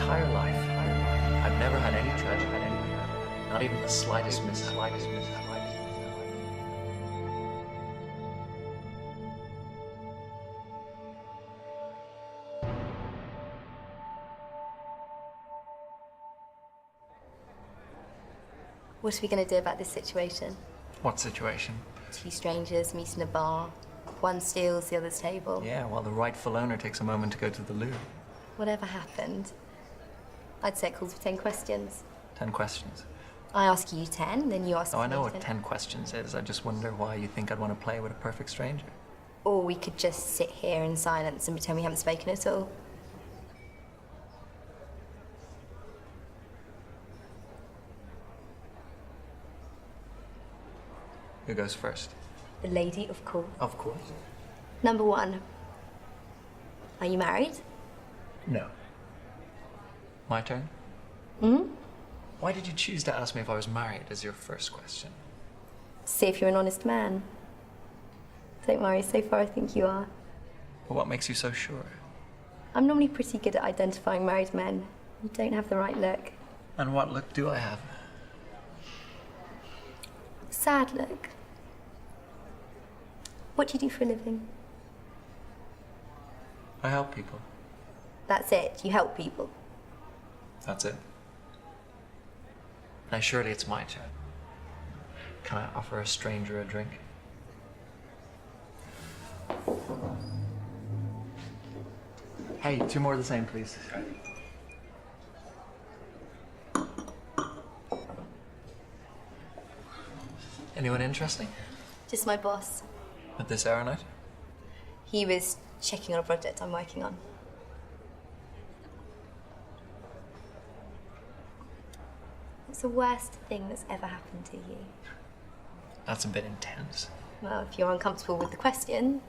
entire life, I've never had any tragedy, not even the slightest mishap. What are we going to do about this situation? What situation? Two strangers meet in a bar. One steals the other's table. Yeah, while the rightful owner takes a moment to go to the loo. Whatever happened, I'd say it calls for 10 questions. 10 questions. I ask you 10, then you ask Oh, me I know 10. what 10 questions is. I just wonder why you think I'd want to play with a perfect stranger. Or we could just sit here in silence and pretend we haven't spoken at all. Who goes first? The lady, of course. Of course. Number 1. Are you married? No. My turn? Hmm? Why did you choose to ask me if I was married as your first question? See if you're an honest man. Don't worry, so far I think you are. Well, what makes you so sure? I'm normally pretty good at identifying married men. You don't have the right look. And what look do I have? Sad look. What do you do for a living? I help people. That's it, you help people. That's it. Now, surely it's my turn. Can I offer a stranger a drink? Hey, 2 more of the same, please. Anyone interesting? Just my boss. At this hour night? He was checking on a project I'm working on. What's the worst thing that's ever happened to you? That's a bit intense. Well, if you're uncomfortable with the question,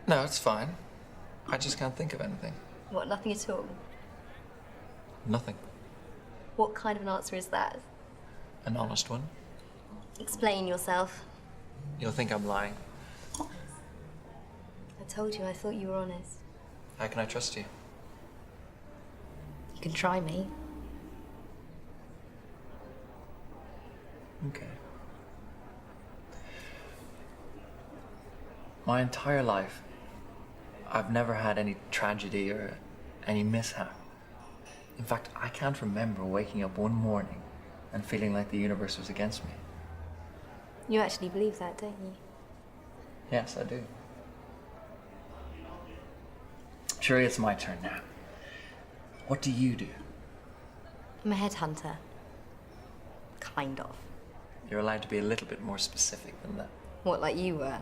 No, it's fine. I just can't think of anything. what, nothing at all? Nothing. What kind of an answer is that? An honest one. Explain yourself. You'll think I'm lying. I told you, I thought you were honest. How can I trust you? You can try me. Okay. My entire life, I've never had any tragedy or any mishap. In fact, I can't remember waking up one morning and feeling like the universe was against me. You actually believe that, don't you? Yes, I do. Surely it's my turn now. What do you do? I'm a headhunter. Kind of. You're allowed to be a little bit more specific than that. What, like you were?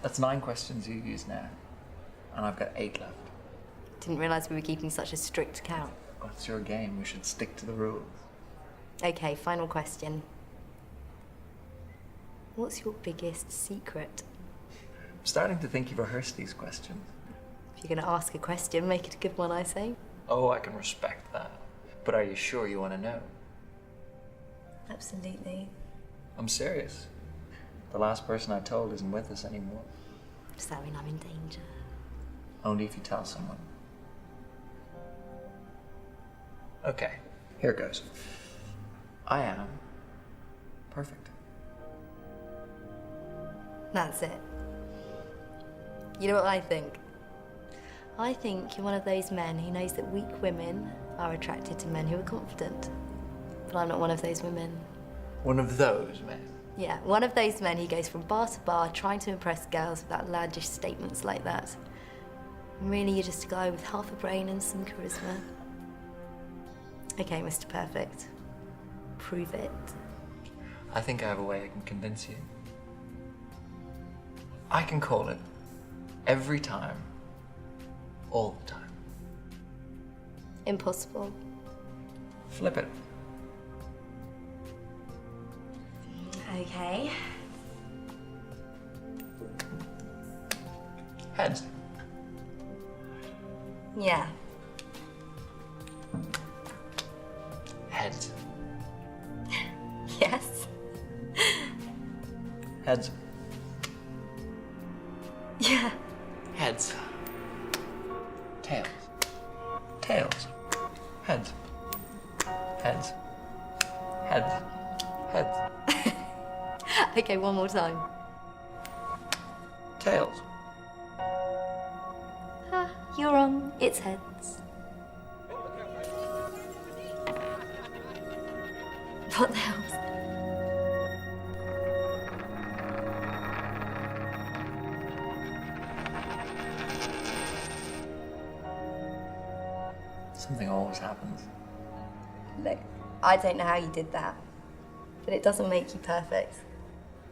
That's 9 questions you use now, and I've got 8 left. Didn't realise we were keeping such a strict count. Well, it's your game. We should stick to the rules. Okay, final question. What's your biggest secret? I'm starting to think you've rehearsed these questions. If you're going to ask a question, make it a good one, I say. Oh, I can respect that. But are you sure you want to know? Absolutely. I'm serious. The last person I told isn't with us anymore. Does that mean I'm in danger? Only if you tell someone. Okay, here goes. I am perfect. That's it. You know what I think? I think you're one of those men who knows that weak women are attracted to men who are confident. But I'm not one of those women. One of those men. Yeah, one of those men who goes from bar to bar trying to impress girls with outlandish statements like that. And really, you're just a guy with half a brain and some charisma. Okay, Mr. Perfect. Prove it. I think I have a way I can convince you. I can call it every time, all the time. Impossible. Flip it. Okay. Heads. Yeah. Heads. Yes. Heads. Yeah. Heads. Tails. Tails. Okay, one more time. Tails. Ah, you're wrong. It's heads. What the hell was that? Something always happens. Look, I don't know how you did that, but it doesn't make you perfect.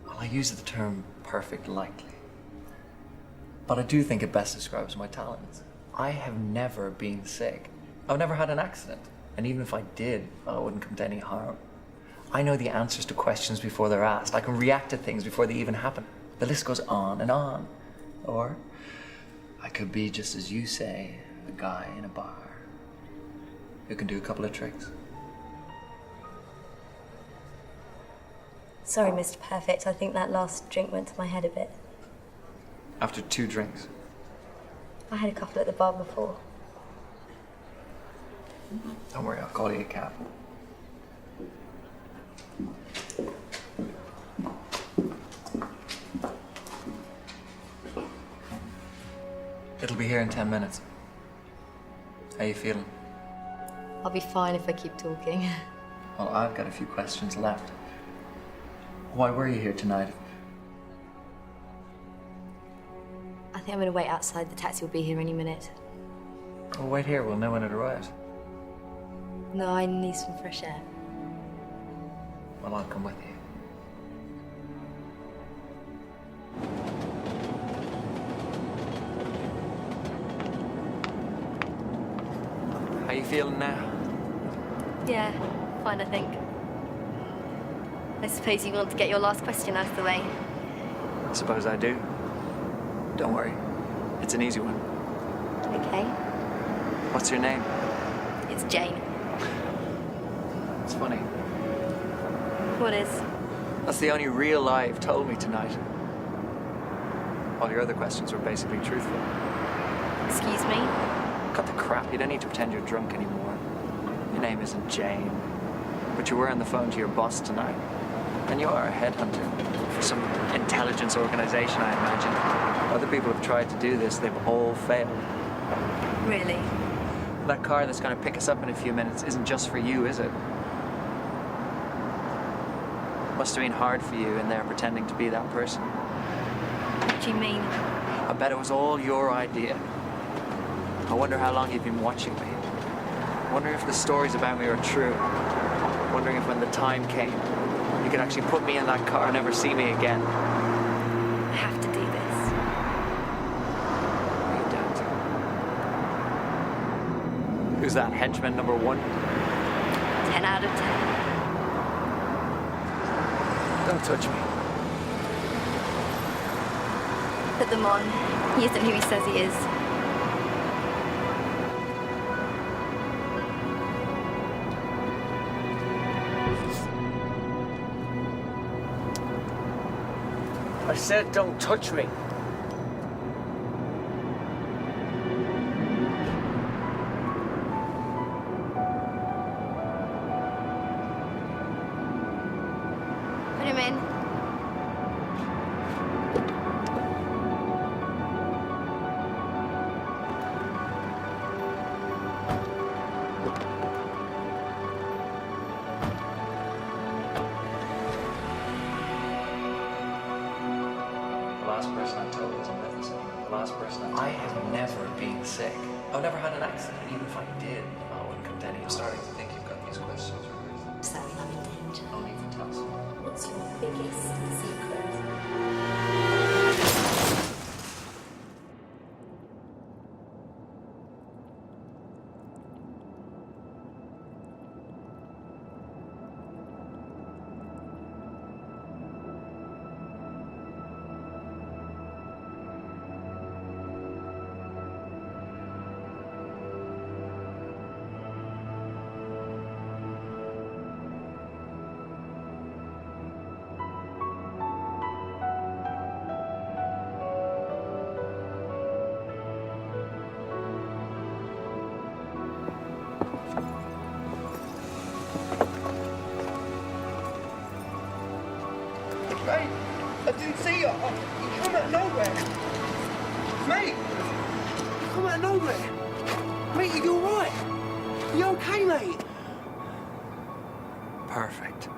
Well, I use the term perfect lightly. But I do think it best describes my talents. I have never been sick. I've never had an accident. And even if I did, well, it wouldn't come to any harm. I know the answers to questions before they're asked. I can react to things before they even happen. The list goes on and on. Or I could be, just as you say, a guy in a bar who can do a couple of tricks. Sorry, Mr. Perfect. I think that last drink went to my head a bit. After 2 drinks. I had a couple at the bar before. Don't worry, I'll call you a cab. It'll be here in 10 minutes. How you feeling? I'll be fine if I keep talking. Well, I've got a few questions left. Why were you here tonight? I think I'm gonna wait outside. The taxi will be here any minute. Well, wait here, we'll know when it arrives. No, I need some fresh air. Well, I'll come with you. How you feeling now? Yeah, fine, I think. I suppose you want to get your last question out of the way. I suppose I do. Don't worry, it's an easy one. Okay. What's your name? It's Jane. It's funny. What is? That's the only real lie you've told me tonight. All your other questions were basically truthful. Excuse me? Cut the crap, you don't need to pretend you're drunk anymore. Your name isn't Jane. But you were on the phone to your boss tonight. And you are a headhunter for some intelligence organization, I imagine. Other people have tried to do this, they've all failed. Really? That car that's going to pick us up in a few minutes isn't just for you, is it? Must have been hard for you in there pretending to be that person. What do you mean? I bet it was all your idea. I wonder how long you've been watching me. Wondering if the stories about me are true. Wondering if when the time came, you could actually put me in that car and never see me again. I have to do this. You don't. Who's that, henchman number 1? 10 out of 10. Don't touch me. Put them on. He isn't who he says he is. I said don't touch me. Put him in. I have never been sick. I've never had an accident. Even if I did, I wouldn't come to any. I'm starting to think you've got these questions reversed. Sorry, I'm in danger. Only if you tell us. What's your biggest secret? Mate, I didn't see you. You come out of nowhere. Mate, you come out of nowhere. Mate, are you alright? Are you okay, mate? Perfect.